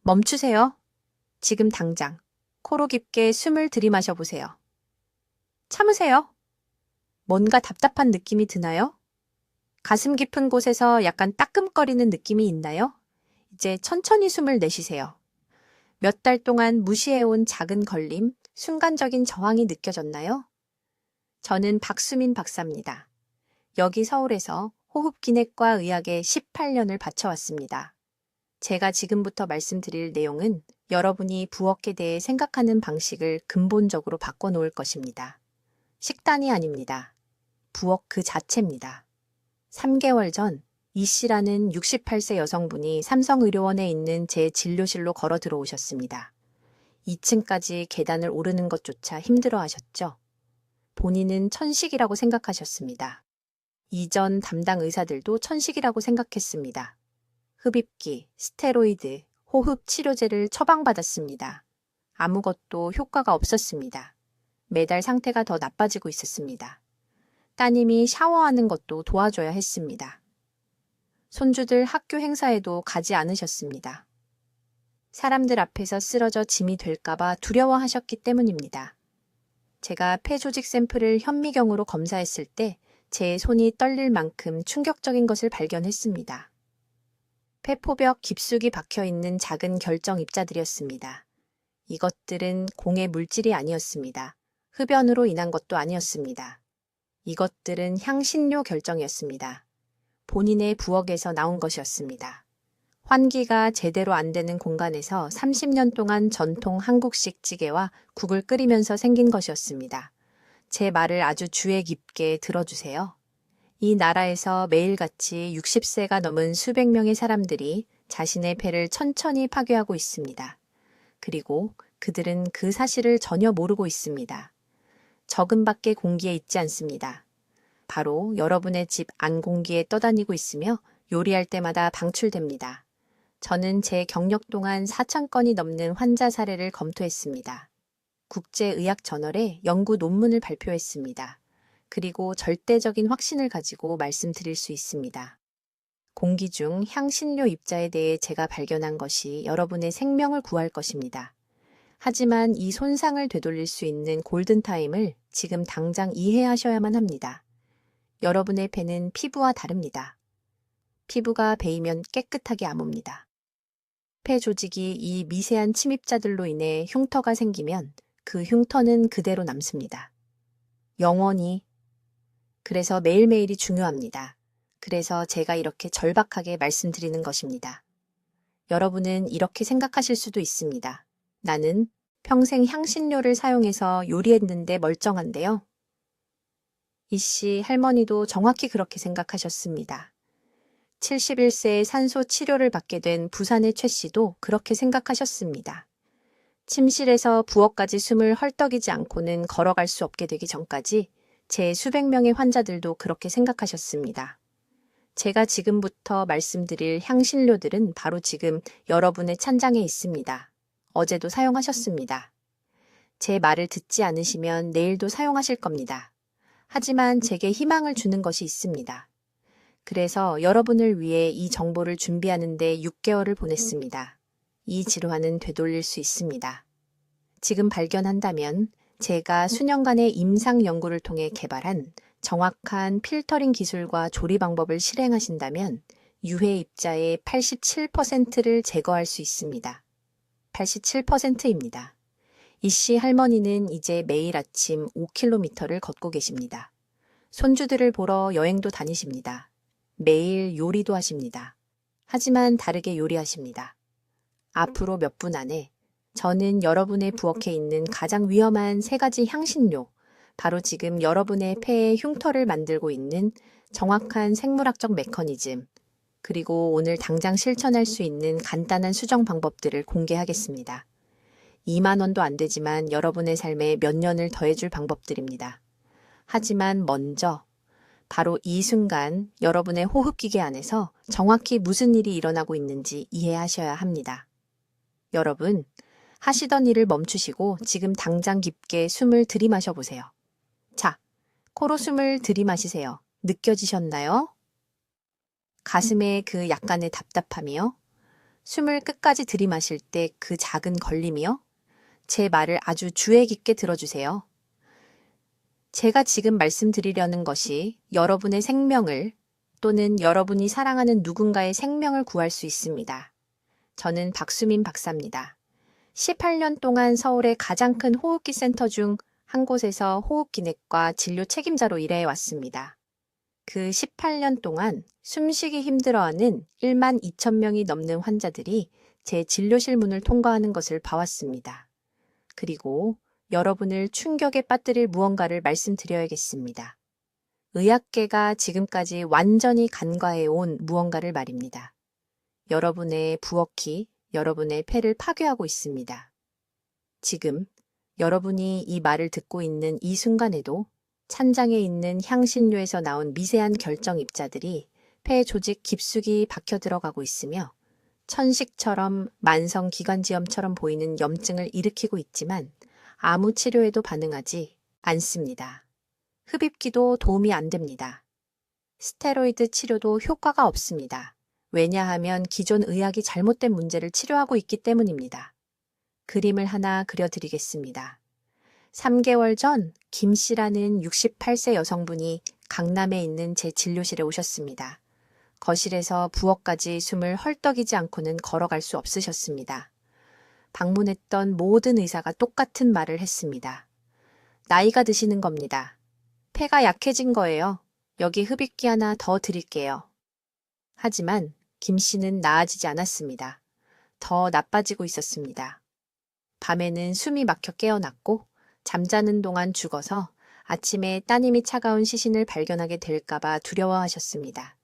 멈추세요. 지금 당장 코로 깊게 숨을 들이마셔 보세요. 참으세요. 뭔가 답답한 느낌이 드나요? 가슴 깊은 곳에서 약간 따끔거리는 느낌이 있나요? 이제 천천히 숨을 내쉬세요. 몇 달 동안 무시해온 작은 걸림, 순간적인 저항이 느껴졌나요? 저는 박수민 박사입니다. 여기 서울에서 호흡기내과 의학에 18년을 바쳐왔습니다. 제가 지금부터 말씀드릴 내용은 여러분이 부엌에 대해 생각하는 방식을 근본적으로 바꿔놓을 것입니다. 식단이 아닙니다. 부엌 그 자체입니다. 3개월 전 이 씨라는 68세 여성분이 삼성의료원에 있는 제 진료실로 걸어 들어오셨습니다. 2층까지 계단을 오르는 것조차 힘들어 하셨죠. 본인은 천식이라고 생각하셨습니다. 이전 담당 의사들도 천식이라고 생각했습니다. 흡입기, 스테로이드, 호흡 치료제를 처방받았습니다. 아무것도 효과가 없었습니다. 매달 상태가 더 나빠지고 있었습니다. 따님이 샤워하는 것도 도와줘야 했습니다. 손주들 학교 행사에도 가지 않으셨습니다. 사람들 앞에서 쓰러져 짐이 될까봐 두려워하셨기 때문입니다. 제가 폐 조직 샘플을 현미경으로 검사했을 때 제 손이 떨릴 만큼 충격적인 것을 발견했습니다. 폐포벽 깊숙이 박혀있는 작은 결정 입자들이었습니다. 이것들은 공해 물질이 아니었습니다. 흡연으로 인한 것도 아니었습니다. 이것들은 향신료 결정이었습니다. 본인의 부엌에서 나온 것이었습니다. 환기가 제대로 안 되는 공간에서 30년 동안 전통 한국식 찌개와 국을 끓이면서 생긴 것이었습니다. 제 말을 아주 주의 깊게 들어주세요. 이 나라에서 매일같이 60세가 넘은 수백 명의 사람들이 자신의 폐를 천천히 파괴하고 있습니다. 그리고 그들은 그 사실을 전혀 모르고 있습니다. 적은 밖의 공기에 있지 않습니다. 바로 여러분의 집 안 공기에 떠다니고 있으며 요리할 때마다 방출됩니다. 저는 제 경력 동안 4,000건이 넘는 환자 사례를 검토했습니다. 국제의학저널에 연구 논문을 발표했습니다. 그리고 절대적인 확신을 가지고 말씀드릴 수 있습니다. 공기 중 향신료 입자에 대해 제가 발견한 것이 여러분의 생명을 구할 것입니다. 하지만 이 손상을 되돌릴 수 있는 골든타임을 지금 당장 이해하셔야만 합니다. 여러분의 폐는 피부와 다릅니다. 피부가 베이면 깨끗하게 아뭅니다. 폐 조직이 이 미세한 침입자들로 인해 흉터가 생기면 그 흉터는 그대로 남습니다. 영원히. 그래서 매일매일이 중요합니다. 그래서 제가 이렇게 절박하게 말씀드리는 것입니다. 여러분은 이렇게 생각하실 수도 있습니다. 나는 평생 향신료를 사용해서 요리했는데 멀쩡한데요. 이 씨 할머니도 정확히 그렇게 생각하셨습니다. 71세에 산소 치료를 받게 된 부산의 최 씨도 그렇게 생각하셨습니다. 침실에서 부엌까지 숨을 헐떡이지 않고는 걸어갈 수 없게 되기 전까지 제 수백 명의 환자들도 그렇게 생각하셨습니다. 제가 지금부터 말씀드릴 향신료들은 바로 지금 여러분의 찬장에 있습니다. 어제도 사용하셨습니다. 제 말을 듣지 않으시면 내일도 사용하실 겁니다. 하지만 제게 희망을 주는 것이 있습니다. 그래서 여러분을 위해 이 정보를 준비하는 데 6개월을 보냈습니다. 이 질환은 되돌릴 수 있습니다. 지금 발견한다면 제가 수년간의 임상 연구를 통해 개발한 정확한 필터링 기술과 조리 방법을 실행하신다면 유해 입자의 87%를 제거할 수 있습니다. 87%입니다. 이 씨 할머니는 이제 매일 아침 5km를 걷고 계십니다. 손주들을 보러 여행도 다니십니다. 매일 요리도 하십니다. 하지만 다르게 요리하십니다. 앞으로 몇 분 안에 저는 여러분의 부엌에 있는 가장 위험한 3가지 향신료, 바로 지금 여러분의 폐에 흉터를 만들고 있는 정확한 생물학적 메커니즘, 그리고 오늘 당장 실천할 수 있는 간단한 수정 방법들을 공개하겠습니다. 2만 원도 안 되지만 여러분의 삶에 몇 년을 더해줄 방법들입니다. 하지만 먼저 바로 이 순간 여러분의 호흡기계 안에서 정확히 무슨 일이 일어나고 있는지 이해하셔야 합니다. 여러분, 하시던 일을 멈추시고 지금 당장 깊게 숨을 들이마셔 보세요. 자, 코로 숨을 들이마시세요. 느껴지셨나요? 가슴에 그 약간의 답답함이요? 숨을 끝까지 들이마실 때 그 작은 걸림이요? 제 말을 아주 주의 깊게 들어주세요. 제가 지금 말씀드리려는 것이 여러분의 생명을 또는 여러분이 사랑하는 누군가의 생명을 구할 수 있습니다. 저는 박수민 박사입니다. 18년 동안 서울의 가장 큰 호흡기 센터 중 한 곳에서 호흡기내과 진료 책임자로 일해 왔습니다. 그 18년 동안 숨쉬기 힘들어하는 1만 2천 명이 넘는 환자들이 제 진료실 문을 통과하는 것을 봐왔습니다. 그리고 여러분을 충격에 빠뜨릴 무언가를 말씀드려야겠습니다. 의학계가 지금까지 완전히 간과해온 무언가를 말입니다. 여러분의 부엌이 여러분의 폐를 파괴하고 있습니다. 지금 여러분이 이 말을 듣고 있는 이 순간에도 찬장에 있는 향신료에서 나온 미세한 결정 입자들이 폐 조직 깊숙이 박혀 들어가고 있으며 천식처럼 만성 기관지염처럼 보이는 염증을 일으키고 있지만 아무 치료에도 반응하지 않습니다. 흡입기도 도움이 안 됩니다. 스테로이드 치료도 효과가 없습니다. 왜냐하면 기존 의학이 잘못된 문제를 치료하고 있기 때문입니다. 그림을 하나 그려드리겠습니다. 3개월 전 김 씨라는 68세 여성분이 강남에 있는 제 진료실에 오셨습니다. 거실에서 부엌까지 숨을 헐떡이지 않고는 걸어갈 수 없으셨습니다. 방문했던 모든 의사가 똑같은 말을 했습니다. 나이가 드시는 겁니다. 폐가 약해진 거예요. 여기 흡입기 하나 더 드릴게요. 하지만 김 씨는 나아지지 않았습니다. 더 나빠지고 있었습니다. 밤에는 숨이 막혀 깨어났고 잠자는 동안 죽어서 아침에 따님이 차가운 시신을 발견하게 될까봐 두려워하셨습니다.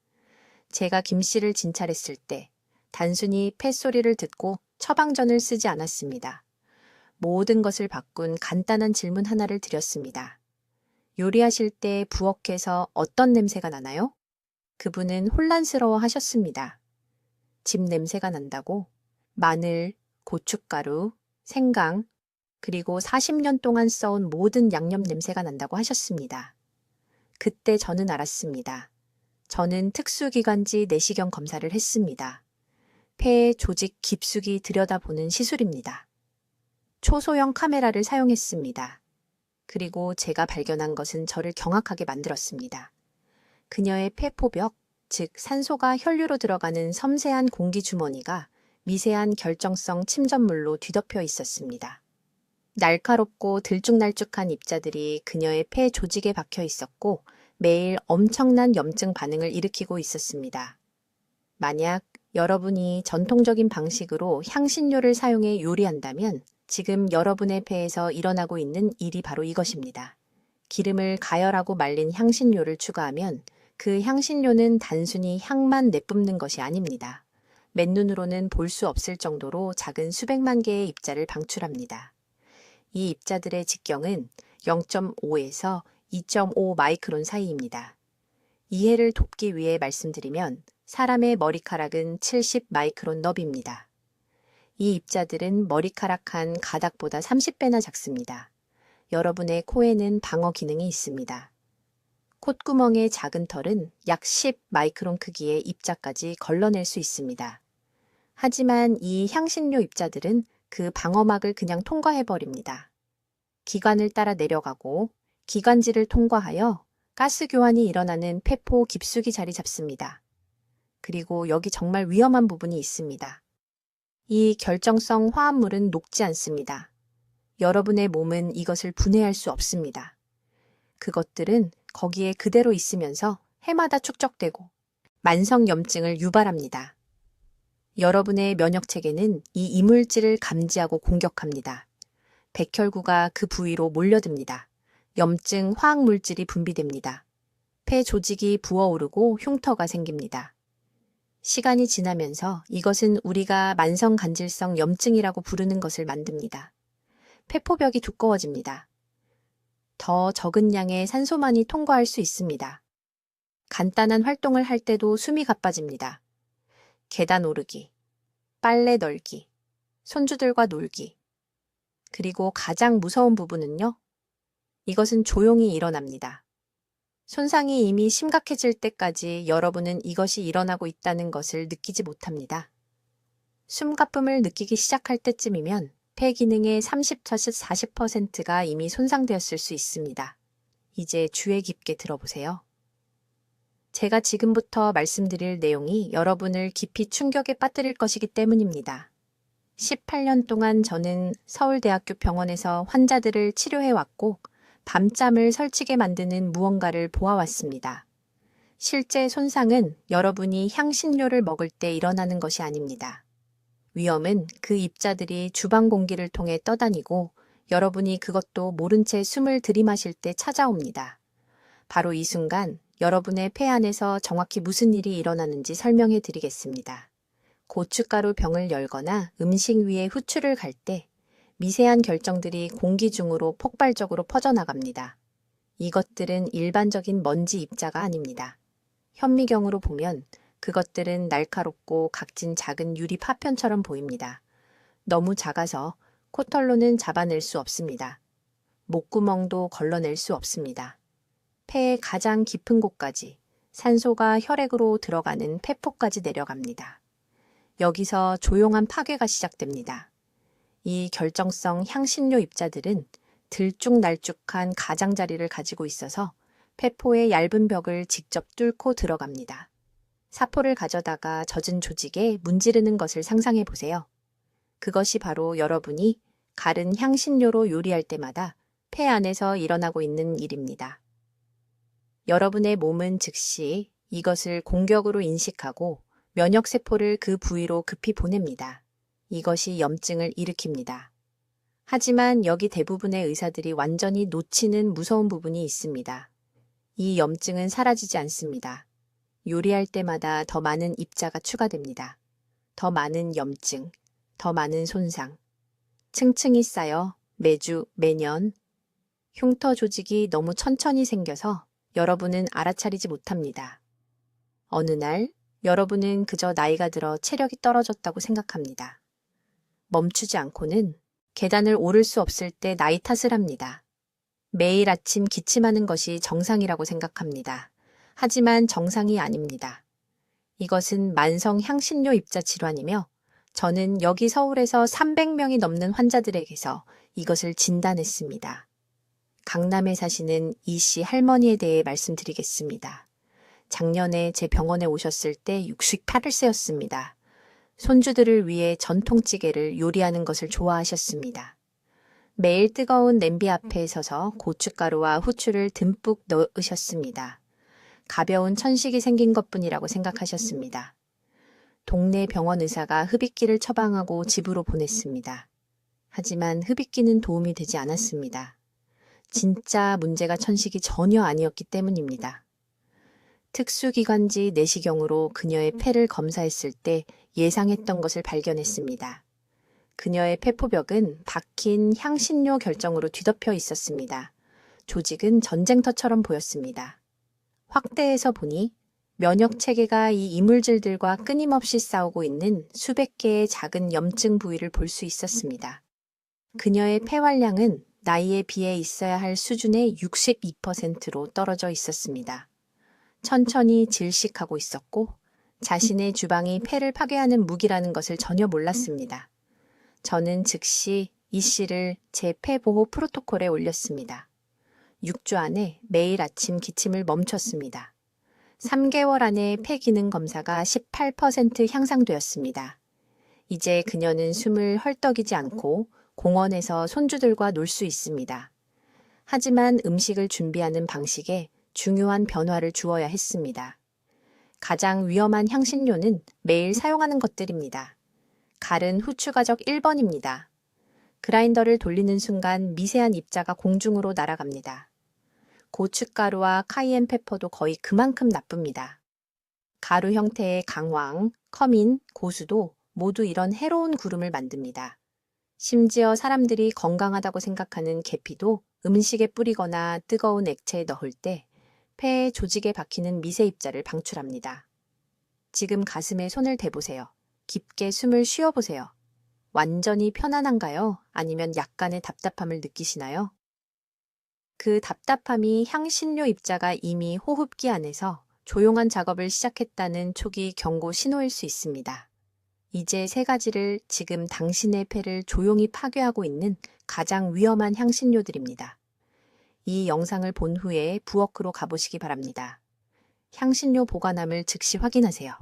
제가 김 씨를 진찰했을 때 단순히 폐소리를 듣고 처방전을 쓰지 않았습니다. 모든 것을 바꾼 간단한 질문 하나를 드렸습니다. 요리하실 때 부엌에서 어떤 냄새가 나나요? 그분은 혼란스러워 하셨습니다. 집 냄새가 난다고? 마늘, 고춧가루, 생강, 그리고 40년 동안 써온 모든 양념 냄새가 난다고 하셨습니다. 그때 저는 알았습니다. 저는 특수기관지 내시경 검사를 했습니다. 폐의 조직 깊숙이 들여다보는 시술입니다. 초소형 카메라를 사용했습니다. 그리고 제가 발견한 것은 저를 경악하게 만들었습니다. 그녀의 폐포벽, 즉 산소가 혈류로 들어가는 섬세한 공기 주머니가 미세한 결정성 침전물로 뒤덮여 있었습니다. 날카롭고 들쭉날쭉한 입자들이 그녀의 폐 조직에 박혀 있었고 매일 엄청난 염증 반응을 일으키고 있었습니다. 만약 여러분이 전통적인 방식으로 향신료를 사용해 요리한다면 지금 여러분의 폐에서 일어나고 있는 일이 바로 이것입니다. 기름을 가열하고 말린 향신료를 추가하면 그 향신료는 단순히 향만 내뿜는 것이 아닙니다. 맨눈으로는 볼 수 없을 정도로 작은 수백만 개의 입자를 방출합니다. 이 입자들의 직경은 0.5에서 2.5 마이크론 사이입니다. 이해를 돕기 위해 말씀드리면 사람의 머리카락은 70 마이크론 너비입니다. 이 입자들은 머리카락 한 가닥보다 30배나 작습니다. 여러분의 코에는 방어 기능이 있습니다. 콧구멍의 작은 털은 약 10 마이크론 크기의 입자까지 걸러낼 수 있습니다. 하지만 이 향신료 입자들은 그 방어막을 그냥 통과해버립니다. 기관을 따라 내려가고 기관지를 통과하여 가스 교환이 일어나는 폐포 깊숙이 자리 잡습니다. 그리고 여기 정말 위험한 부분이 있습니다. 이 결정성 화합물은 녹지 않습니다. 여러분의 몸은 이것을 분해할 수 없습니다. 그것들은 거기에 그대로 있으면서 해마다 축적되고 만성 염증을 유발합니다. 여러분의 면역체계는 이 이물질을 감지하고 공격합니다. 백혈구가 그 부위로 몰려듭니다. 염증 화학물질이 분비됩니다. 폐 조직이 부어오르고 흉터가 생깁니다. 시간이 지나면서 이것은 우리가 만성간질성 염증이라고 부르는 것을 만듭니다. 폐포벽이 두꺼워집니다. 더 적은 양의 산소만이 통과할 수 있습니다. 간단한 활동을 할 때도 숨이 가빠집니다. 계단 오르기, 빨래 널기, 손주들과 놀기. 그리고 가장 무서운 부분은요. 이것은 조용히 일어납니다. 손상이 이미 심각해질 때까지 여러분은 이것이 일어나고 있다는 것을 느끼지 못합니다. 숨가쁨을 느끼기 시작할 때쯤이면 폐 기능의 30-40%가 이미 손상되었을 수 있습니다. 이제 주의 깊게 들어보세요. 제가 지금부터 말씀드릴 내용이 여러분을 깊이 충격에 빠뜨릴 것이기 때문입니다. 18년 동안 저는 서울대학교 병원에서 환자들을 치료해왔고 밤잠을 설치게 만드는 무언가를 보아왔습니다. 실제 손상은 여러분이 향신료를 먹을 때 일어나는 것이 아닙니다. 위험은 그 입자들이 주방 공기를 통해 떠다니고 여러분이 그것도 모른 채 숨을 들이마실 때 찾아옵니다. 바로 이 순간 여러분의 폐 안에서 정확히 무슨 일이 일어나는지 설명해 드리겠습니다. 고춧가루 병을 열거나 음식 위에 후추를 갈 때 미세한 결정들이 공기 중으로 폭발적으로 퍼져나갑니다. 이것들은 일반적인 먼지 입자가 아닙니다. 현미경으로 보면 그것들은 날카롭고 각진 작은 유리 파편처럼 보입니다. 너무 작아서 코털로는 잡아낼 수 없습니다. 목구멍도 걸러낼 수 없습니다. 폐의 가장 깊은 곳까지 산소가 혈액으로 들어가는 폐포까지 내려갑니다. 여기서 조용한 파괴가 시작됩니다. 이 결정성 향신료 입자들은 들쭉날쭉한 가장자리를 가지고 있어서 폐포의 얇은 벽을 직접 뚫고 들어갑니다. 사포를 가져다가 젖은 조직에 문지르는 것을 상상해 보세요. 그것이 바로 여러분이 가른 향신료로 요리할 때마다 폐 안에서 일어나고 있는 일입니다. 여러분의 몸은 즉시 이것을 공격으로 인식하고 면역세포를 그 부위로 급히 보냅니다. 이것이 염증을 일으킵니다. 하지만 여기 대부분의 의사들이 완전히 놓치는 무서운 부분이 있습니다. 이 염증은 사라지지 않습니다. 요리할 때마다 더 많은 입자가 추가됩니다. 더 많은 염증, 더 많은 손상. 층층이 쌓여 매주, 매년 흉터 조직이 너무 천천히 생겨서 여러분은 알아차리지 못합니다. 어느 날 여러분은 그저 나이가 들어 체력이 떨어졌다고 생각합니다. 멈추지 않고는 계단을 오를 수 없을 때 나이 탓을 합니다. 매일 아침 기침하는 것이 정상이라고 생각합니다. 하지만 정상이 아닙니다. 이것은 만성 향신료 입자 질환이며 저는 여기 서울에서 300명이 넘는 환자들에게서 이것을 진단했습니다. 강남에 사시는 이 씨 할머니에 대해 말씀드리겠습니다. 작년에 제 병원에 오셨을 때 68세였습니다. 손주들을 위해 전통찌개를 요리하는 것을 좋아하셨습니다. 매일 뜨거운 냄비 앞에 서서 고춧가루와 후추를 듬뿍 넣으셨습니다. 가벼운 천식이 생긴 것뿐이라고 생각하셨습니다. 동네 병원 의사가 흡입기를 처방하고 집으로 보냈습니다. 하지만 흡입기는 도움이 되지 않았습니다. 진짜 문제가 천식이 전혀 아니었기 때문입니다. 특수기관지 내시경으로 그녀의 폐를 검사했을 때 예상했던 것을 발견했습니다. 그녀의 폐포벽은 박힌 향신료 결정으로 뒤덮여 있었습니다. 조직은 전쟁터처럼 보였습니다. 확대해서 보니 면역 체계가 이 이물질들과 끊임없이 싸우고 있는 수백 개의 작은 염증 부위를 볼 수 있었습니다. 그녀의 폐활량은 나이에 비해 있어야 할 수준의 62%로 떨어져 있었습니다. 천천히 질식하고 있었고 자신의 주방이 폐를 파괴하는 무기라는 것을 전혀 몰랐습니다. 저는 즉시 이 씨를 제 폐보호 프로토콜에 올렸습니다. 6주 안에 매일 아침 기침을 멈췄습니다. 3개월 안에 폐 기능 검사가 18% 향상되었습니다. 이제 그녀는 숨을 헐떡이지 않고 공원에서 손주들과 놀 수 있습니다. 하지만 음식을 준비하는 방식에 중요한 변화를 주어야 했습니다. 가장 위험한 향신료는 매일 사용하는 것들입니다. 갈은 후추 가적 1번입니다. 그라인더를 돌리는 순간 미세한 입자가 공중으로 날아갑니다. 고춧가루와 카이엔 페퍼도 거의 그만큼 나쁩니다. 가루 형태의 강황, 커민, 고수도 모두 이런 해로운 구름을 만듭니다. 심지어 사람들이 건강하다고 생각하는 계피도 음식에 뿌리거나 뜨거운 액체에 넣을 때 폐의 조직에 박히는 미세 입자를 방출합니다. 지금 가슴에 손을 대보세요. 깊게 숨을 쉬어보세요. 완전히 편안한가요? 아니면 약간의 답답함을 느끼시나요? 그 답답함이 향신료 입자가 이미 호흡기 안에서 조용한 작업을 시작했다는 초기 경고 신호일 수 있습니다. 이제 세 가지를 지금 당신의 폐를 조용히 파괴하고 있는 가장 위험한 향신료들입니다. 이 영상을 본 후에 부엌으로 가보시기 바랍니다. 향신료 보관함을 즉시 확인하세요.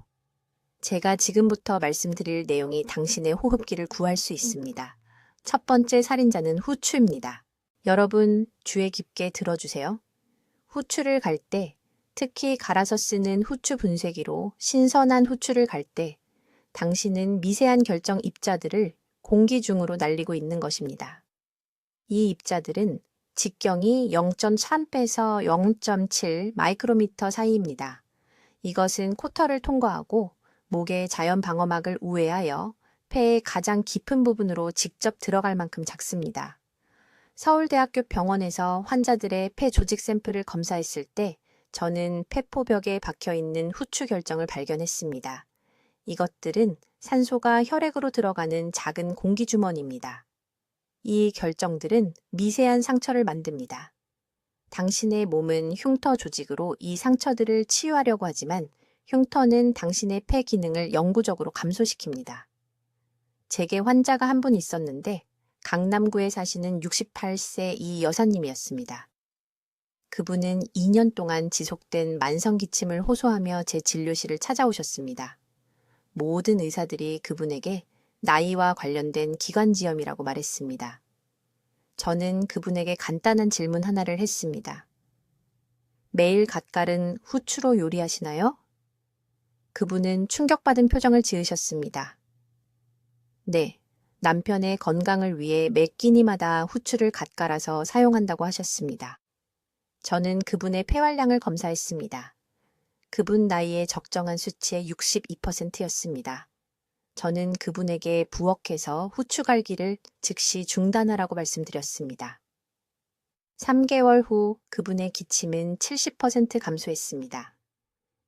제가 지금부터 말씀드릴 내용이 당신의 호흡기를 구할 수 있습니다. 첫 번째 살인자는 후추입니다. 여러분, 귀에 깊게 들어주세요. 후추를 갈 때, 특히 갈아서 쓰는 후추 분쇄기로 신선한 후추를 갈 때, 당신은 미세한 결정 입자들을 공기 중으로 날리고 있는 것입니다. 이 입자들은 직경이 0.3배에서 0.7 마이크로미터 사이입니다. 이것은 코터를 통과하고 목의 자연 방어막을 우회하여 폐의 가장 깊은 부분으로 직접 들어갈 만큼 작습니다. 서울대학교 병원에서 환자들의 폐 조직 샘플을 검사했을 때 저는 폐포벽에 박혀 있는 후추 결정을 발견했습니다. 이것들은 산소가 혈액으로 들어가는 작은 공기주머니입니다. 이 결정들은 미세한 상처를 만듭니다. 당신의 몸은 흉터 조직으로 이 상처들을 치유하려고 하지만 흉터는 당신의 폐 기능을 영구적으로 감소시킵니다. 제게 환자가 한 분 있었는데 강남구에 사시는 68세 이 여사님이었습니다. 그분은 2년 동안 지속된 만성 기침을 호소하며 제 진료실을 찾아오셨습니다. 모든 의사들이 그분에게 나이와 관련된 기관지염이라고 말했습니다. 저는 그분에게 간단한 질문 하나를 했습니다. 매일 갓갈은 후추로 요리하시나요? 그분은 충격받은 표정을 지으셨습니다. 네, 남편의 건강을 위해 매 끼니마다 후추를 갓갈아서 사용한다고 하셨습니다. 저는 그분의 폐활량을 검사했습니다. 그분 나이의 적정한 수치의 62%였습니다. 저는 그분에게 부엌에서 후추 갈기를 즉시 중단하라고 말씀드렸습니다. 3개월 후 그분의 기침은 70% 감소했습니다.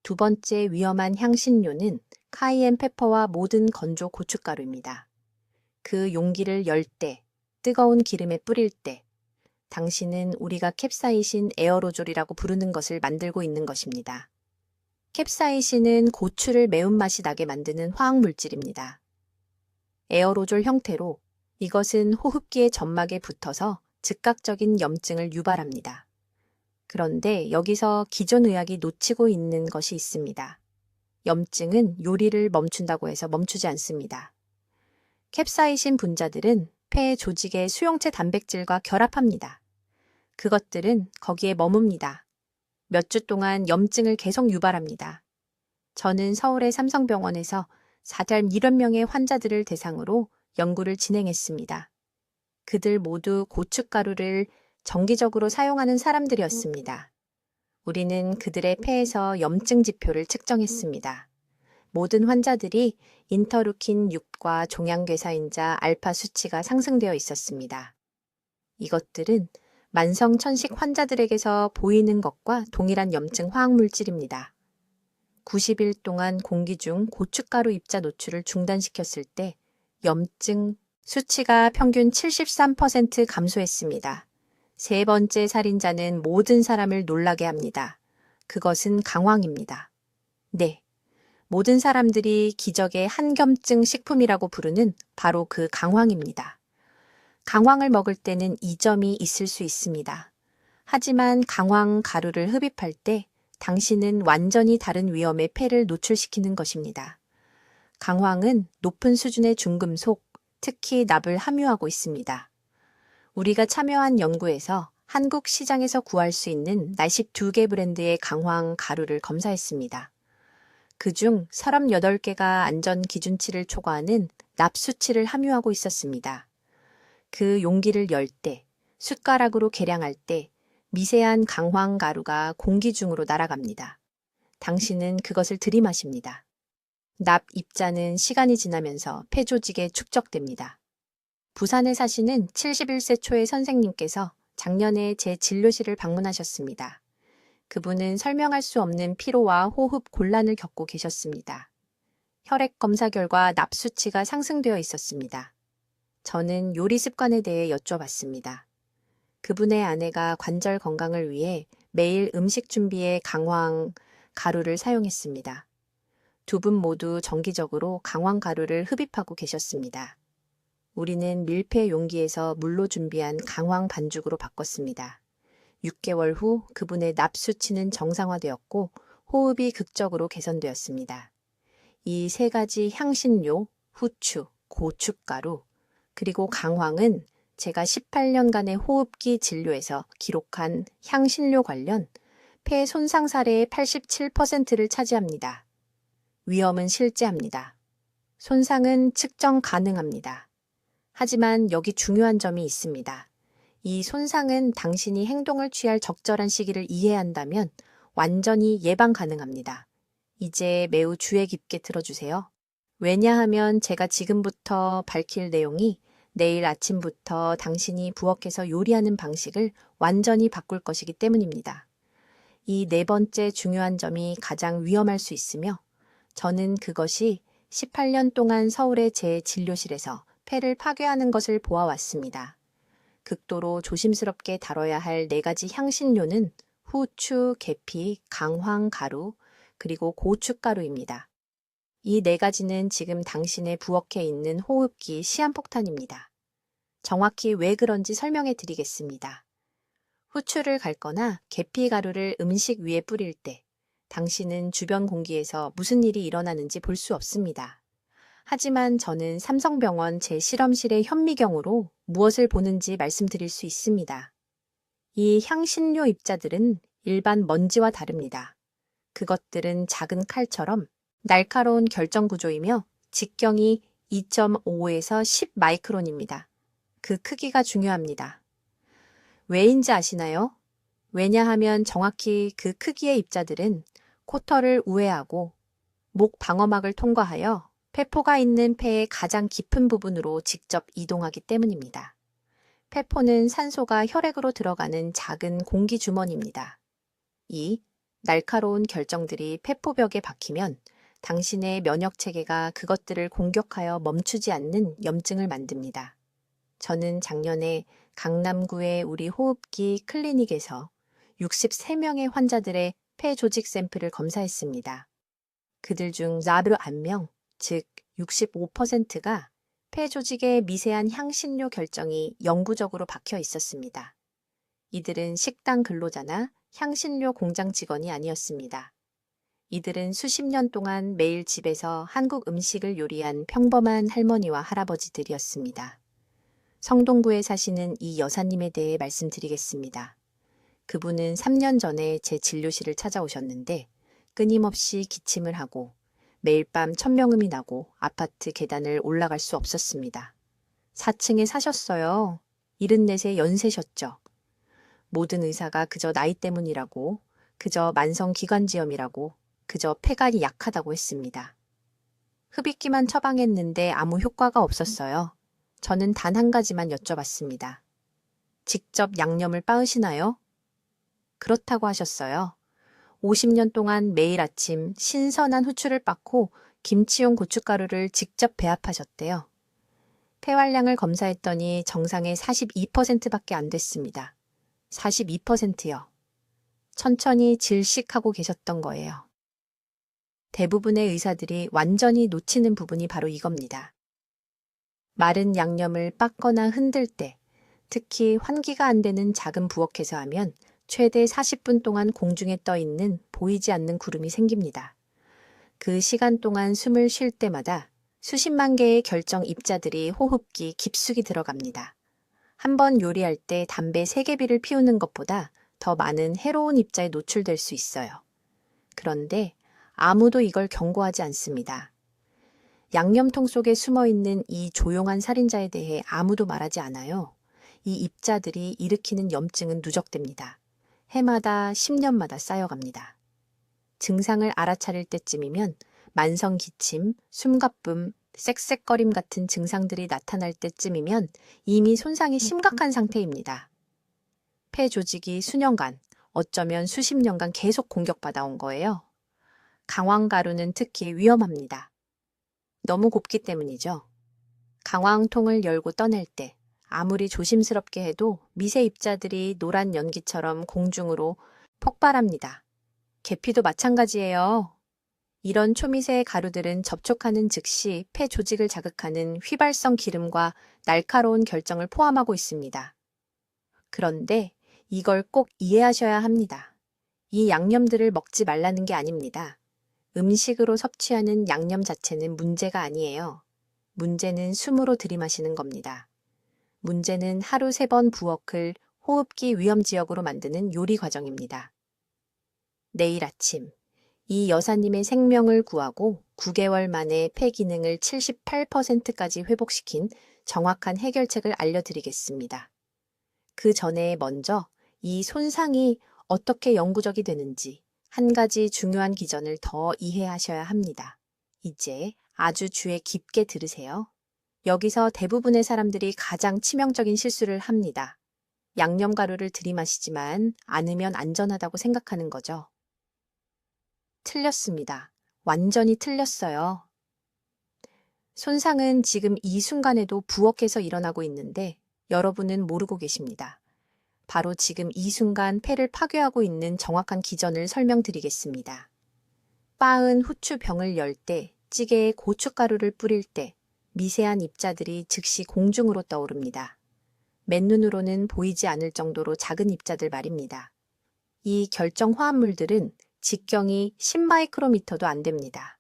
두 번째 위험한 향신료는 카이엔 페퍼와 모든 건조 고춧가루입니다. 그 용기를 열 때, 뜨거운 기름에 뿌릴 때, 당신은 우리가 캡사이신 에어로졸이라고 부르는 것을 만들고 있는 것입니다. 캡사이신은 고추를 매운맛이 나게 만드는 화학물질입니다. 에어로졸 형태로 이것은 호흡기의 점막에 붙어서 즉각적인 염증을 유발합니다. 그런데 여기서 기존 의학이 놓치고 있는 것이 있습니다. 염증은 요리를 멈춘다고 해서 멈추지 않습니다. 캡사이신 분자들은 폐 조직의 수용체 단백질과 결합합니다. 그것들은 거기에 머뭅니다. 몇 주 동안 염증을 계속 유발합니다. 저는 서울의 삼성병원에서 4.1만 명의 환자들을 대상으로 연구를 진행했습니다. 그들 모두 고춧가루를 정기적으로 사용하는 사람들이었습니다. 우리는 그들의 폐에서 염증 지표를 측정했습니다. 모든 환자들이 인터루킨 6과 종양괴사인자 알파 수치가 상승되어 있었습니다. 이것들은 만성 천식 환자들에게서 보이는 것과 동일한 염증 화학물질입니다. 90일 동안 공기 중 고춧가루 입자 노출을 중단시켰을 때 염증 수치가 평균 73% 감소했습니다. 세 번째 살인자는 모든 사람을 놀라게 합니다. 그것은 강황입니다. 네, 모든 사람들이 기적의 한겸증 식품이라고 부르는 바로 그 강황입니다. 강황을 먹을 때는 이점이 있을 수 있습니다. 하지만 강황 가루를 흡입할 때 당신은 완전히 다른 위험에 폐를 노출시키는 것입니다. 강황은 높은 수준의 중금속, 특히 납을 함유하고 있습니다. 우리가 참여한 연구에서 한국 시장에서 구할 수 있는 42개 브랜드의 강황 가루를 검사했습니다. 그중 38개가 안전 기준치를 초과하는 납 수치를 함유하고 있었습니다. 그 용기를 열 때, 숟가락으로 계량할 때 미세한 강황 가루가 공기 중으로 날아갑니다. 당신은 그것을 들이마십니다. 납 입자는 시간이 지나면서 폐 조직에 축적됩니다. 부산에 사시는 71세 초의 선생님께서 작년에 제 진료실을 방문하셨습니다. 그분은 설명할 수 없는 피로와 호흡 곤란을 겪고 계셨습니다. 혈액 검사 결과 납 수치가 상승되어 있었습니다. 저는 요리 습관에 대해 여쭤봤습니다. 그분의 아내가 관절 건강을 위해 매일 음식 준비에 강황 가루를 사용했습니다. 두 분 모두 정기적으로 강황가루를 흡입하고 계셨습니다. 우리는 밀폐 용기에서 물로 준비한 강황 반죽으로 바꿨습니다. 6개월 후 그분의 납 수치는 정상화되었고 호흡이 극적으로 개선되었습니다. 이 세 가지 향신료, 후추, 고춧가루, 그리고 강황은 제가 18년간의 호흡기 진료에서 기록한 향신료 관련 폐 손상 사례의 87%를 차지합니다. 위험은 실제합니다. 손상은 측정 가능합니다. 하지만 여기 중요한 점이 있습니다. 이 손상은 당신이 행동을 취할 적절한 시기를 이해한다면 완전히 예방 가능합니다. 이제 매우 주의 깊게 들어주세요. 왜냐하면 제가 지금부터 밝힐 내용이 내일 아침부터 당신이 부엌에서 요리하는 방식을 완전히 바꿀 것이기 때문입니다. 이 네 번째 중요한 점이 가장 위험할 수 있으며 저는 그것이 18년 동안 서울의 제 진료실에서 폐를 파괴하는 것을 보아왔습니다. 극도로 조심스럽게 다뤄야 할 네 가지 향신료는 후추, 계피, 강황, 가루, 그리고 고춧가루입니다. 이 네 가지는 지금 당신의 부엌에 있는 호흡기 시한폭탄입니다. 정확히 왜 그런지 설명해 드리겠습니다. 후추를 갈거나 계피 가루를 음식 위에 뿌릴 때 당신은 주변 공기에서 무슨 일이 일어나는지 볼 수 없습니다. 하지만 저는 삼성병원 제 실험실의 현미경으로 무엇을 보는지 말씀드릴 수 있습니다. 이 향신료 입자들은 일반 먼지와 다릅니다. 그것들은 작은 칼처럼 날카로운 결정 구조이며 직경이 2.5에서 10 마이크론입니다. 그 크기가 중요합니다. 왜인지 아시나요? 왜냐하면 정확히 그 크기의 입자들은 코터를 우회하고 목 방어막을 통과하여 폐포가 있는 폐의 가장 깊은 부분으로 직접 이동하기 때문입니다. 폐포는 산소가 혈액으로 들어가는 작은 공기 주머니입니다. 이 날카로운 결정들이 폐포벽에 박히면 당신의 면역 체계가 그것들을 공격하여 멈추지 않는 염증을 만듭니다. 저는 작년에 강남구의 우리 호흡기 클리닉에서 63명의 환자들의 폐 조직 샘플을 검사했습니다. 그들 중 4명, 즉 65%가 폐 조직의 미세한 향신료 결정이 영구적으로 박혀 있었습니다. 이들은 식당 근로자나 향신료 공장 직원이 아니었습니다. 이들은 수십 년 동안 매일 집에서 한국 음식을 요리한 평범한 할머니와 할아버지들이었습니다. 성동구에 사시는 이 여사님에 대해 말씀드리겠습니다. 그분은 3년 전에 제 진료실을 찾아오셨는데 끊임없이 기침을 하고 매일 밤 천명음이 나고 아파트 계단을 올라갈 수 없었습니다. 4층에 사셨어요. 74세 연세셨죠. 모든 의사가 그저 나이 때문이라고, 그저 만성기관지염이라고, 그저 폐가 약하다고 했습니다. 흡입기만 처방했는데 아무 효과가 없었어요. 저는 단 한 가지만 여쭤봤습니다. 직접 양념을 빻으시나요? 그렇다고 하셨어요. 50년 동안 매일 아침 신선한 후추를 빻고 김치용 고춧가루를 직접 배합하셨대요. 폐활량을 검사했더니 정상의 42%밖에 안 됐습니다. 42%요. 천천히 질식하고 계셨던 거예요. 대부분의 의사들이 완전히 놓치는 부분이 바로 이겁니다. 마른 양념을 빻거나 흔들 때, 특히 환기가 안 되는 작은 부엌에서 하면 최대 40분 동안 공중에 떠 있는 보이지 않는 구름이 생깁니다. 그 시간 동안 숨을 쉴 때마다 수십만 개의 결정 입자들이 호흡기 깊숙이 들어갑니다. 한 번 요리할 때 담배 3개비를 피우는 것보다 더 많은 해로운 입자에 노출될 수 있어요. 그런데 아무도 이걸 경고하지 않습니다. 양념통 속에 숨어있는 이 조용한 살인자에 대해 아무도 말하지 않아요. 이 입자들이 일으키는 염증은 누적됩니다. 해마다 10년마다 쌓여갑니다. 증상을 알아차릴 때쯤이면 만성 기침, 숨가쁨, 쌕쌕거림 같은 증상들이 나타날 때쯤이면 이미 손상이 심각한 상태입니다. 폐 조직이 수년간, 어쩌면 수십 년간 계속 공격받아온 거예요. 강황가루는 특히 위험합니다. 너무 곱기 때문이죠. 강황통을 열고 떠낼 때 아무리 조심스럽게 해도 미세 입자들이 노란 연기처럼 공중으로 폭발합니다. 계피도 마찬가지예요. 이런 초미세 가루들은 접촉하는 즉시 폐 조직을 자극하는 휘발성 기름과 날카로운 결정을 포함하고 있습니다. 그런데 이걸 꼭 이해하셔야 합니다. 이 양념들을 먹지 말라는 게 아닙니다. 음식으로 섭취하는 양념 자체는 문제가 아니에요. 문제는 숨으로 들이마시는 겁니다. 문제는 하루 3번 부엌을 호흡기 위험 지역으로 만드는 요리 과정입니다. 내일 아침, 이 여사님의 생명을 구하고 9개월 만에 폐 기능을 78%까지 회복시킨 정확한 해결책을 알려드리겠습니다. 그 전에 먼저 이 손상이 어떻게 영구적이 되는지 한 가지 중요한 기전을 더 이해하셔야 합니다. 이제 아주 귀에 깊게 들으세요. 여기서 대부분의 사람들이 가장 치명적인 실수를 합니다. 양념가루를 들이마시지만 않으면 안전하다고 생각하는 거죠. 틀렸습니다. 완전히 틀렸어요. 손상은 지금 이 순간에도 부엌에서 일어나고 있는데 여러분은 모르고 계십니다. 바로 지금 이 순간 폐를 파괴하고 있는 정확한 기전을 설명드리겠습니다. 빻은 후추병을 열 때, 찌개에 고춧가루를 뿌릴 때 미세한 입자들이 즉시 공중으로 떠오릅니다. 맨눈으로는 보이지 않을 정도로 작은 입자들 말입니다. 이 결정 화합물들은 직경이 10마이크로미터도 안 됩니다.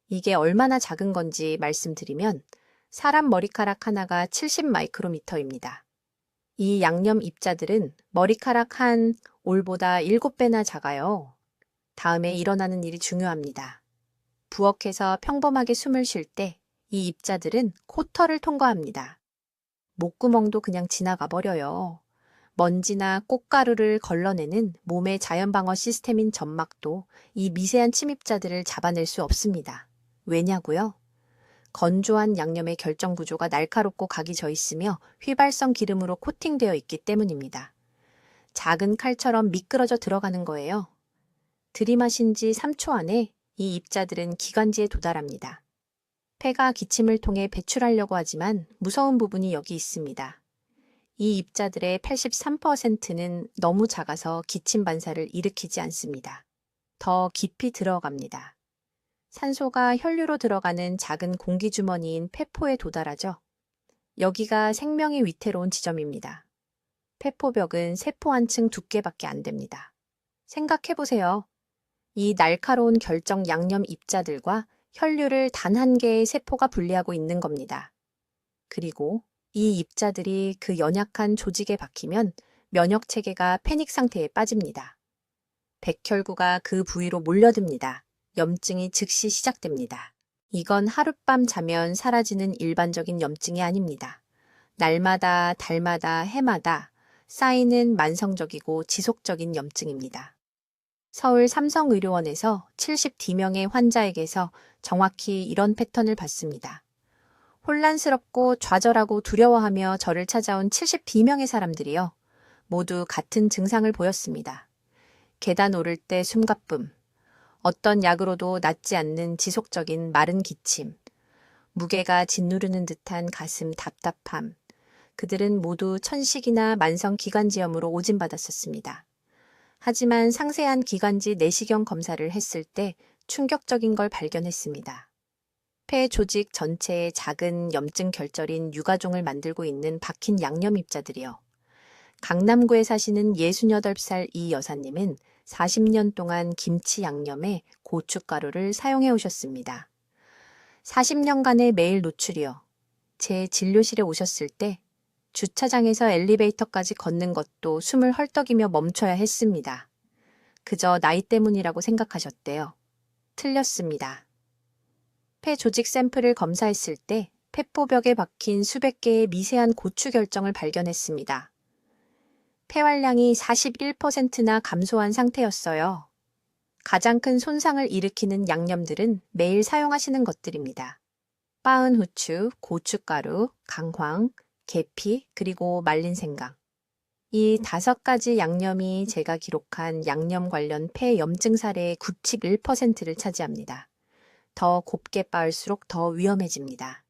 이게 얼마나 작은 건지 말씀드리면 사람 머리카락 하나가 70마이크로미터입니다. 이 양념 입자들은 머리카락 한 올보다 7배나 작아요. 다음에 일어나는 일이 중요합니다. 부엌에서 평범하게 숨을 쉴 때 이 입자들은 코털을 통과합니다. 목구멍도 그냥 지나가 버려요. 먼지나 꽃가루를 걸러내는 몸의 자연방어 시스템인 점막도 이 미세한 침입자들을 잡아낼 수 없습니다. 왜냐고요? 건조한 양념의 결정 구조가 날카롭고 각이 져 있으며 휘발성 기름으로 코팅되어 있기 때문입니다. 작은 칼처럼 미끄러져 들어가는 거예요. 들이마신 지 3초 안에 이 입자들은 기관지에 도달합니다. 폐가 기침을 통해 배출하려고 하지만 무서운 부분이 여기 있습니다. 이 입자들의 83%는 너무 작아서 기침 반사를 일으키지 않습니다. 더 깊이 들어갑니다. 산소가 혈류로 들어가는 작은 공기주머니인 폐포에 도달하죠. 여기가 생명이 위태로운 지점입니다. 폐포벽은 세포 한 층 두께밖에 안 됩니다. 생각해보세요. 이 날카로운 결정 양념 입자들과 혈류를 단 한 개의 세포가 분리하고 있는 겁니다. 그리고 이 입자들이 그 연약한 조직에 박히면 면역 체계가 패닉 상태에 빠집니다. 백혈구가 그 부위로 몰려듭니다. 염증이 즉시 시작됩니다. 이건 하룻밤 자면 사라지는 일반적인 염증이 아닙니다. 날마다, 달마다, 해마다 쌓이는 만성적이고 지속적인 염증입니다. 서울 삼성의료원에서 70D명의 환자에게서 정확히 이런 패턴을 봤습니다. 혼란스럽고 좌절하고 두려워하며 저를 찾아온 70D명의 사람들이요. 모두 같은 증상을 보였습니다. 계단 오를 때 숨가쁨, 어떤 약으로도 낫지 않는 지속적인 마른 기침, 무게가 짓누르는 듯한 가슴 답답함. 그들은 모두 천식이나 만성 기관지염으로 오진받았었습니다. 하지만 상세한 기관지 내시경 검사를 했을 때 충격적인 걸 발견했습니다. 폐 조직 전체에 작은 염증 결절인 유가종을 만들고 있는 박힌 양념 입자들이요. 강남구에 사시는 68살 이 여사님은 40년 동안 김치 양념에 고춧가루를 사용해 오셨습니다. 40년간의 매일 노출이요. 제 진료실에 오셨을 때 주차장에서 엘리베이터까지 걷는 것도 숨을 헐떡이며 멈춰야 했습니다. 그저 나이 때문이라고 생각하셨대요. 틀렸습니다. 폐 조직 샘플을 검사했을 때 폐포벽에 박힌 수백 개의 미세한 고추 결정을 발견했습니다. 폐활량이 41%나 감소한 상태였어요. 가장 큰 손상을 일으키는 양념들은 매일 사용하시는 것들입니다. 빻은 후추, 고춧가루, 강황, 계피, 그리고 말린 생강. 이 5가지 양념이 제가 기록한 양념 관련 폐 염증 사례의 91%를 차지합니다. 더 곱게 빻을수록 더 위험해집니다.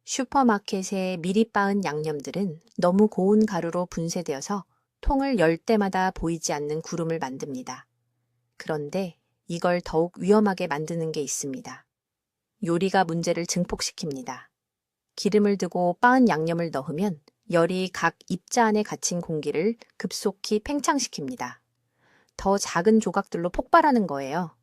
슈퍼마켓에 미리 빻은 양념들은 너무 고운 가루로 분쇄되어서 통을 열 때마다 보이지 않는 구름을 만듭니다. 그런데 이걸 더욱 위험하게 만드는 게 있습니다. 요리가 문제를 증폭시킵니다. 기름을 두고 빻은 양념을 넣으면 열이 각 입자 안에 갇힌 공기를 급속히 팽창시킵니다. 더 작은 조각들로 폭발하는 거예요.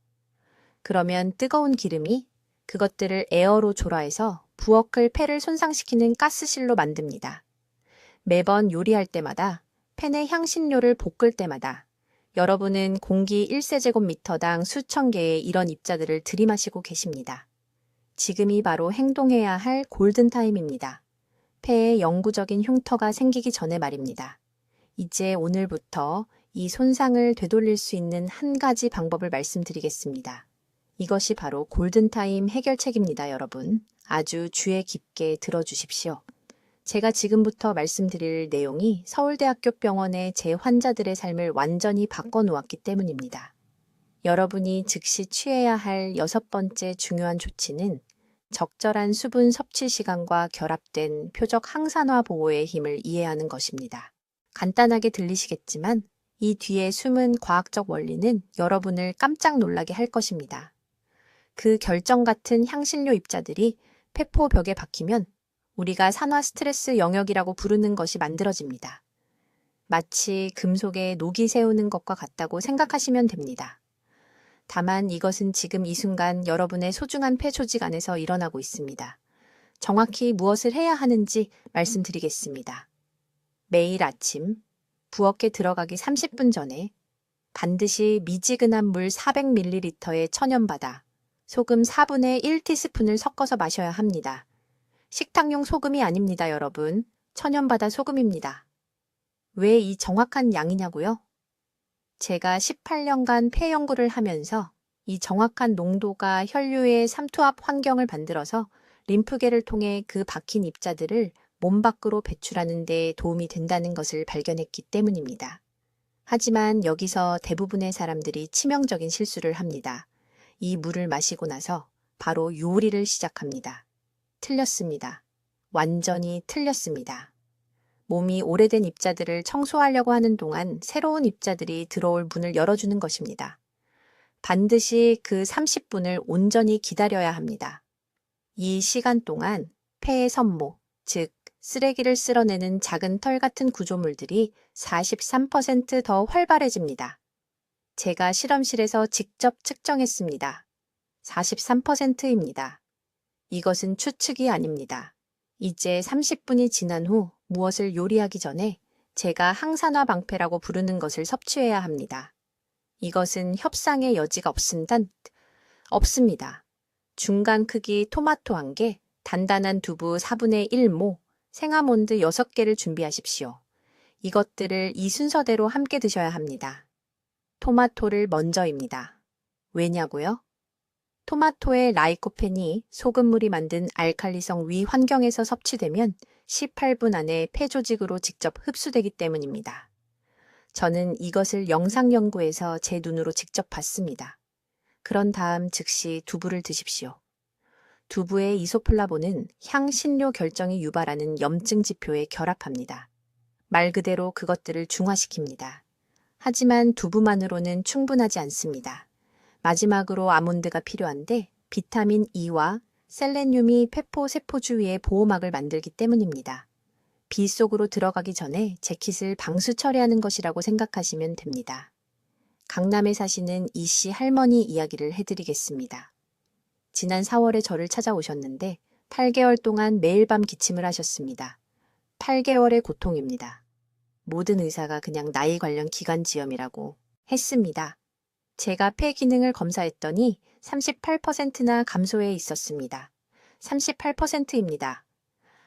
그러면 뜨거운 기름이 그것들을 에어로 조라해서 부엌을 폐를 손상시키는 가스실로 만듭니다. 매번 요리할 때마다 팬에 향신료를 볶을 때마다 여러분은 공기 1세제곱미터당 수천 개의 이런 입자들을 들이마시고 계십니다. 지금이 바로 행동해야 할 골든타임입니다. 폐에 영구적인 흉터가 생기기 전에 말입니다. 이제 오늘부터 이 손상을 되돌릴 수 있는 한 가지 방법을 말씀드리겠습니다. 이것이 바로 골든타임 해결책입니다, 여러분. 아주 주의 깊게 들어주십시오. 제가 지금부터 말씀드릴 내용이 서울대학교 병원의 제 환자들의 삶을 완전히 바꿔놓았기 때문입니다. 여러분이 즉시 취해야 할 6번째 중요한 조치는 적절한 수분 섭취 시간과 결합된 표적 항산화 보호의 힘을 이해하는 것입니다. 간단하게 들리시겠지만 이 뒤에 숨은 과학적 원리는 여러분을 깜짝 놀라게 할 것입니다. 그 결정 같은 향신료 입자들이 폐포벽에 박히면 우리가 산화 스트레스 영역이라고 부르는 것이 만들어집니다. 마치 금속에 녹이 세우는 것과 같다고 생각하시면 됩니다. 다만 이것은 지금 이 순간 여러분의 소중한 폐 조직 안에서 일어나고 있습니다. 정확히 무엇을 해야 하는지 말씀드리겠습니다. 매일 아침 부엌에 들어가기 30분 전에 반드시 미지근한 물 400ml에 천연바다, 소금 4분의 1티스푼을 섞어서 마셔야 합니다. 식탁용 소금이 아닙니다, 여러분. 천연바다 소금입니다. 왜 이 정확한 양이냐고요? 제가 18년간 폐 연구를 하면서 이 정확한 농도가 혈류의 삼투압 환경을 만들어서 림프계를 통해 그 박힌 입자들을 몸 밖으로 배출하는 데 도움이 된다는 것을 발견했기 때문입니다. 하지만 여기서 대부분의 사람들이 치명적인 실수를 합니다. 이 물을 마시고 나서 바로 요리를 시작합니다. 틀렸습니다. 완전히 틀렸습니다. 몸이 오래된 입자들을 청소하려고 하는 동안 새로운 입자들이 들어올 문을 열어주는 것입니다. 반드시 그 30분을 온전히 기다려야 합니다. 이 시간 동안 폐의 섬모, 즉 쓰레기를 쓸어내는 작은 털 같은 구조물들이 43% 더 활발해집니다. 제가 실험실에서 직접 측정했습니다. 43%입니다. 이것은 추측이 아닙니다. 이제 30분이 지난 후 무엇을 요리하기 전에 제가 항산화 방패라고 부르는 것을 섭취해야 합니다. 이것은 협상의 여지가 없습니다. 중간 크기 토마토 1개, 단단한 두부 4분의 1모, 생아몬드 6개를 준비하십시오. 이것들을 이 순서대로 함께 드셔야 합니다. 토마토를 먼저입니다. 왜냐고요? 토마토의 라이코펜이 소금물이 만든 알칼리성 위 환경에서 섭취되면 18분 안에 폐 조직으로 직접 흡수되기 때문입니다. 저는 이것을 영상 연구에서 제 눈으로 직접 봤습니다. 그런 다음 즉시 두부를 드십시오. 두부의 이소플라본은 향신료 결정이 유발하는 염증 지표에 결합합니다. 말 그대로 그것들을 중화시킵니다. 하지만 두부만으로는 충분하지 않습니다. 마지막으로 아몬드가 필요한데 비타민 E와 셀레늄이 폐포 세포 주위의 보호막을 만들기 때문입니다. 비 속으로 들어가기 전에 재킷을 방수 처리하는 것이라고 생각하시면 됩니다. 강남에 사시는 이 씨 할머니 이야기를 해드리겠습니다. 지난 4월에 저를 찾아오셨는데 8개월 동안 매일 밤 기침을 하셨습니다. 8개월의 고통입니다. 모든 의사가 그냥 나이 관련 기관지염이라고 했습니다. 제가 폐 기능을 검사했더니 38%나 감소해 있었습니다. 38%입니다.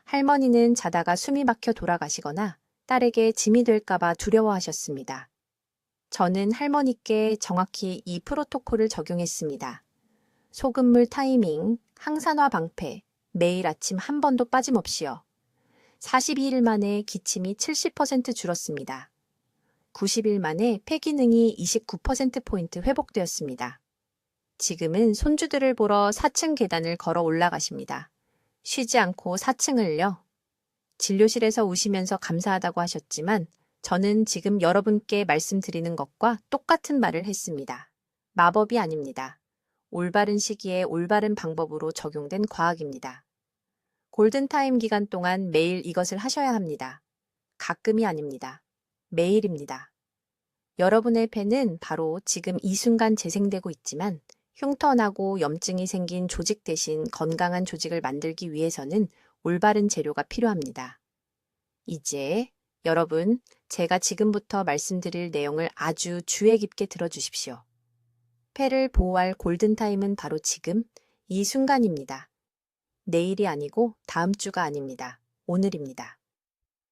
할머니는 자다가 숨이 막혀 돌아가시거나 딸에게 짐이 될까봐 두려워하셨습니다. 저는 할머니께 정확히 이 프로토콜을 적용했습니다. 소금물 타이밍, 항산화 방패, 매일 아침 한 번도 빠짐없이요. 42일 만에 기침이 70% 줄었습니다. 90일 만에 폐 기능이 29%포인트 회복되었습니다. 지금은 손주들을 보러 4층 계단을 걸어 올라가십니다. 쉬지 않고 4층을요. 진료실에서 우시면서 감사하다고 하셨지만 저는 지금 여러분께 말씀드리는 것과 똑같은 말을 했습니다. 마법이 아닙니다. 올바른 시기에 올바른 방법으로 적용된 과학입니다. 골든타임 기간 동안 매일 이것을 하셔야 합니다. 가끔이 아닙니다. 매일입니다. 여러분의 폐는 바로 지금 이 순간 재생되고 있지만 흉터나고 염증이 생긴 조직 대신 건강한 조직을 만들기 위해서는 올바른 재료가 필요합니다. 이제 여러분, 제가 지금부터 말씀드릴 내용을 아주 주의 깊게 들어주십시오. 폐를 보호할 골든타임은 바로 지금, 이 순간입니다. 내일이 아니고 다음 주가 아닙니다. 오늘입니다.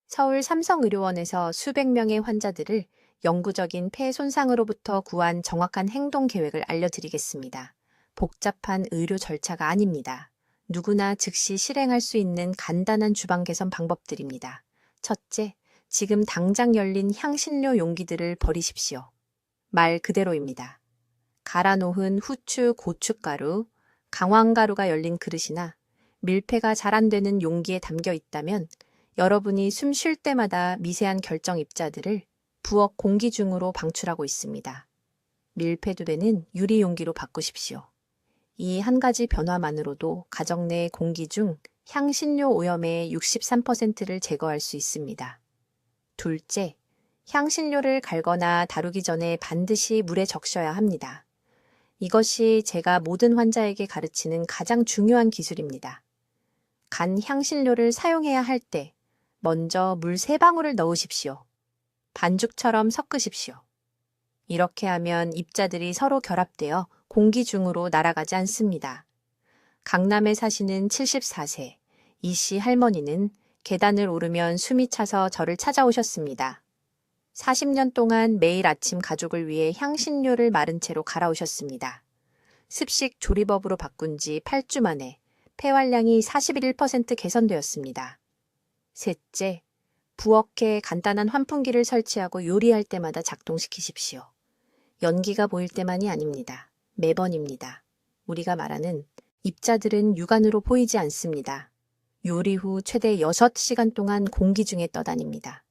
서울 삼성의료원에서 수백 명의 환자들을 영구적인 폐 손상으로부터 구한 정확한 행동 계획을 알려드리겠습니다. 복잡한 의료 절차가 아닙니다. 누구나 즉시 실행할 수 있는 간단한 주방 개선 방법들입니다. 첫째, 지금 당장 열린 향신료 용기들을 버리십시오. 말 그대로입니다. 갈아 놓은 후추, 고춧가루, 강황가루가 열린 그릇이나 밀폐가 잘 안 되는 용기에 담겨 있다면 여러분이 숨 쉴 때마다 미세한 결정 입자들을 부엌 공기 중으로 방출하고 있습니다. 밀폐도 되는 유리 용기로 바꾸십시오. 이 한 가지 변화만으로도 가정 내 공기 중 향신료 오염의 63%를 제거할 수 있습니다. 둘째, 향신료를 갈거나 다루기 전에 반드시 물에 적셔야 합니다. 이것이 제가 모든 환자에게 가르치는 가장 중요한 기술입니다. 간 향신료를 사용해야 할 때 먼저 물 3방울을 넣으십시오. 반죽처럼 섞으십시오. 이렇게 하면 입자들이 서로 결합되어 공기 중으로 날아가지 않습니다. 강남에 사시는 74세 이씨 할머니는 계단을 오르면 숨이 차서 저를 찾아오셨습니다. 40년 동안 매일 아침 가족을 위해 향신료를 마른 채로 갈아오셨습니다. 습식 조리법으로 바꾼 지 8주 만에 폐활량이 41% 개선되었습니다. 셋째, 부엌에 간단한 환풍기를 설치하고 요리할 때마다 작동시키십시오. 연기가 보일 때만이 아닙니다. 매번입니다. 우리가 말하는 입자들은 육안으로 보이지 않습니다. 요리 후 최대 6시간 동안 공기 중에 떠다닙니다.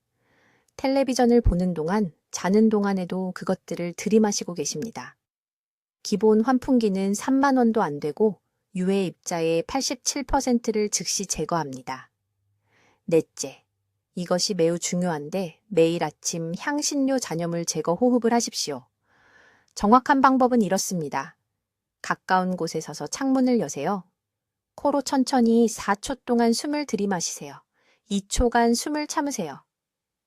텔레비전을 보는 동안, 자는 동안에도 그것들을 들이마시고 계십니다. 기본 환풍기는 3만 원도 안 되고 유해 입자의 87%를 즉시 제거합니다. 넷째, 이것이 매우 중요한데 매일 아침 향신료 잔여물 제거 호흡을 하십시오. 정확한 방법은 이렇습니다. 가까운 곳에 서서 창문을 여세요. 코로 천천히 4초 동안 숨을 들이마시세요. 2초간 숨을 참으세요.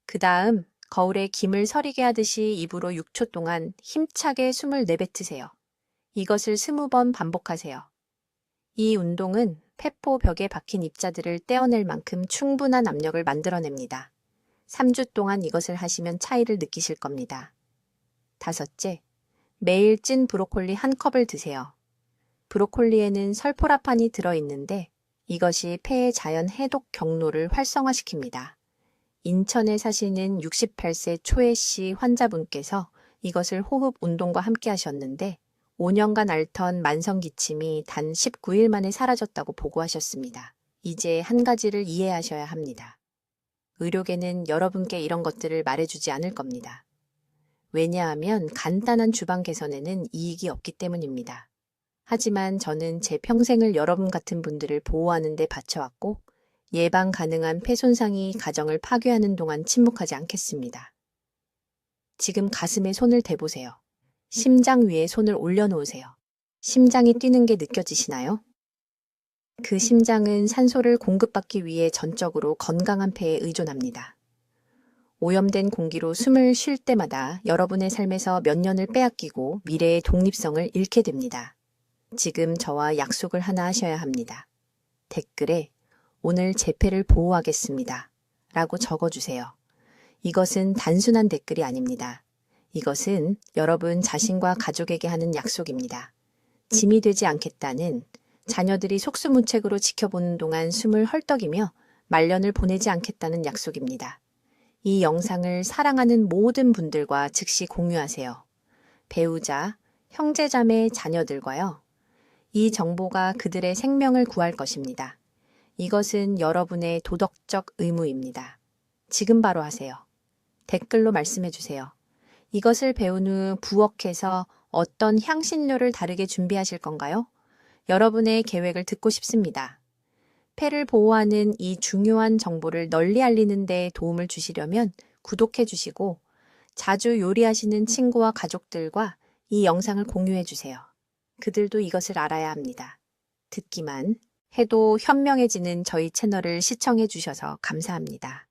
그 다음 거울에 김을 서리게 하듯이 입으로 6초 동안 힘차게 숨을 내뱉으세요. 이것을 20번 반복하세요. 이 운동은 폐포 벽에 박힌 입자들을 떼어낼 만큼 충분한 압력을 만들어냅니다. 3주 동안 이것을 하시면 차이를 느끼실 겁니다. 다섯째, 매일 찐 브로콜리 한 컵을 드세요. 브로콜리에는 설포라판이 들어있는데 이것이 폐의 자연 해독 경로를 활성화시킵니다. 인천에 사시는 68세 초혜 씨 환자분께서 이것을 호흡 운동과 함께 하셨는데 5년간 앓던 만성 기침이 단 19일 만에 사라졌다고 보고하셨습니다. 이제 한 가지를 이해하셔야 합니다. 의료계는 여러분께 이런 것들을 말해주지 않을 겁니다. 왜냐하면 간단한 주방 개선에는 이익이 없기 때문입니다. 하지만 저는 제 평생을 여러분 같은 분들을 보호하는 데 바쳐왔고 예방 가능한 폐 손상이 가정을 파괴하는 동안 침묵하지 않겠습니다. 지금 가슴에 손을 대보세요. 심장 위에 손을 올려놓으세요. 심장이 뛰는 게 느껴지시나요? 그 심장은 산소를 공급받기 위해 전적으로 건강한 폐에 의존합니다. 오염된 공기로 숨을 쉴 때마다 여러분의 삶에서 몇 년을 빼앗기고 미래의 독립성을 잃게 됩니다. 지금 저와 약속을 하나 하셔야 합니다. 댓글에 오늘 제 폐를 보호하겠습니다. 라고 적어주세요. 이것은 단순한 댓글이 아닙니다. 이것은 여러분 자신과 가족에게 하는 약속입니다. 짐이 되지 않겠다는, 자녀들이 속수무책으로 지켜보는 동안 숨을 헐떡이며 말년을 보내지 않겠다는 약속입니다. 이 영상을 사랑하는 모든 분들과 즉시 공유하세요. 배우자, 형제자매, 자녀들과요. 이 정보가 그들의 생명을 구할 것입니다. 이것은 여러분의 도덕적 의무입니다. 지금 바로 하세요. 댓글로 말씀해 주세요. 이것을 배운 후 부엌에서 어떤 향신료를 다르게 준비하실 건가요? 여러분의 계획을 듣고 싶습니다. 폐를 보호하는 이 중요한 정보를 널리 알리는 데 도움을 주시려면 구독해 주시고 자주 요리하시는 친구와 가족들과 이 영상을 공유해 주세요. 그들도 이것을 알아야 합니다. 듣기만 해도 현명해지는 저희 채널을 시청해 주셔서 감사합니다.